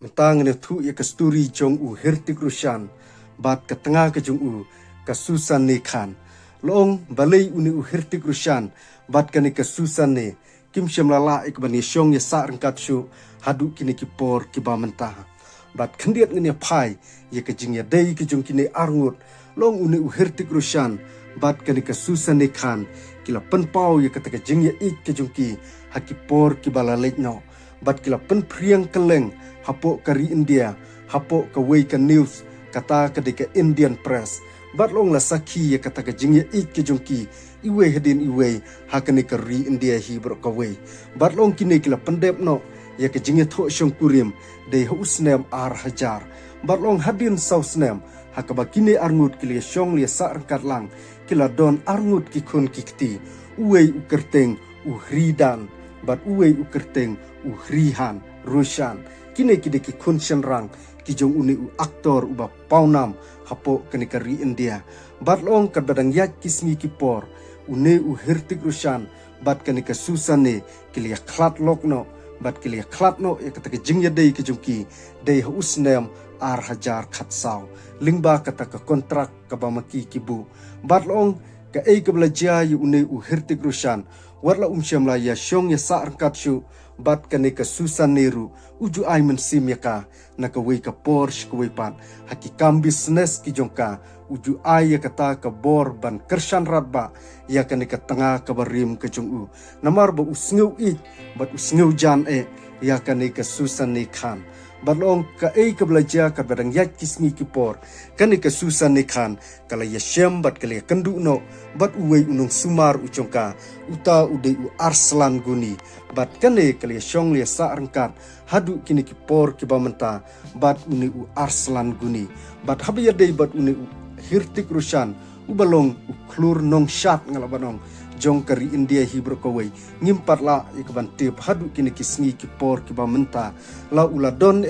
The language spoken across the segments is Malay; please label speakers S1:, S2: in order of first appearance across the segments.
S1: Mentang ne thu ya kasturi jong u Hirtik Roshan bat ke tengah ke jong u kasusan ne khan long balai uni u Hirtik Roshan bat kani kasusan ne kim shamlala ik bani shong ya sa rangkat shu hadu kini kipor kiba mentah bat khendiat ngene phai ya ke jing ya dei ke jong kini arngut long uni u Hirtik Roshan bat kani kasusan ne khan kila penpau ya kata ke jing ya ik ke jong ki hakipor kibala lejno bat kila pen priang keleng hapok kari India, hapok ke Wei ke News, kata ke deka Indian Press. Bat long la saki ya kata ke jingya ik ke jongki, iwe hedin iwe, hakane kari India hi bro ke Wei. Bat long kini kila pendep no, ya ke jingya thok syong kurim, de usnem ar hajar. Bat long hadin sau snem, hakaba kini arngut kili syong lia sa rangkat lang, kila don arngut kikun kikti, uwe ukerteng uhridan, bat uwe ukerteng uhrihan, Roshan. Kini ki kun rang ki jong uni u aktor uba paunam hapo kani kari India bat long kadadang yak kisngi kipor une u Hirtik Roshan bat kani ka susane kilia khlat lokno bat kilia khlat no ya kata ke jingya dei ki jongki dei ha usnem ar hajar khatsau lingba kata ka kontrak ka bamaki kibu bat long ka ei ka belaja yu une u Hirtik Roshan warla shamla ya syong ya sa rangkat shu bat kani ka susan neru uju ay mensim yaka nakaway ka Porsche kaway pan hakikam business ki jongka uju ay ya kata ka bor ban kershan radba ya kani ka tanga ka barim ka jongu namar ba usngew ik bat usngew jan ya kani ka susan ne khan balong ka ka belajar ka badang yak kismi kipor kani ka susan ne khan kala ya shem bat kala ya kendu no bat uwei unung sumar ucongka uta udei u arslan guni bat kane kala ya syong lia sa rangkat hadu kini kipor kibamenta bat uni u arslan guni bat habaya dei bat uni u Hirtik Roshan ubalong u klur nong shat ngalabanong jong kari India hibro kawai ngimpat la ikaban tip hadu kini kisngi kipor kibamenta la ula don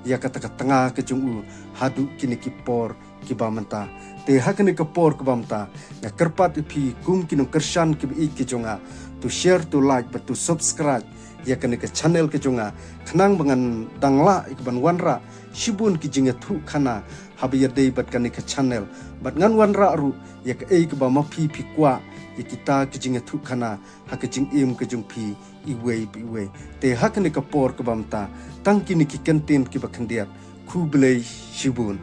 S1: ya kata ke tengah ke jong u hadu kini kipor kibamenta te hakani kipor kibamenta na kerpat ipi kum kinu kershan kibi ke jonga to share to like but to subscribe ya kani ke channel ke jonga khnang bangan dangla ikaban wanra shibun ki jinga thu khana habiyar dei bat kani ke channel bat ngan wanra ru ya ke ke ba ma pi kwa ya kita ke jinga thu khana ha ke jing ke jung pi iwe te hakani ke por ke bamta tangki ni ki kenten ki bakhandiat khu blei shibun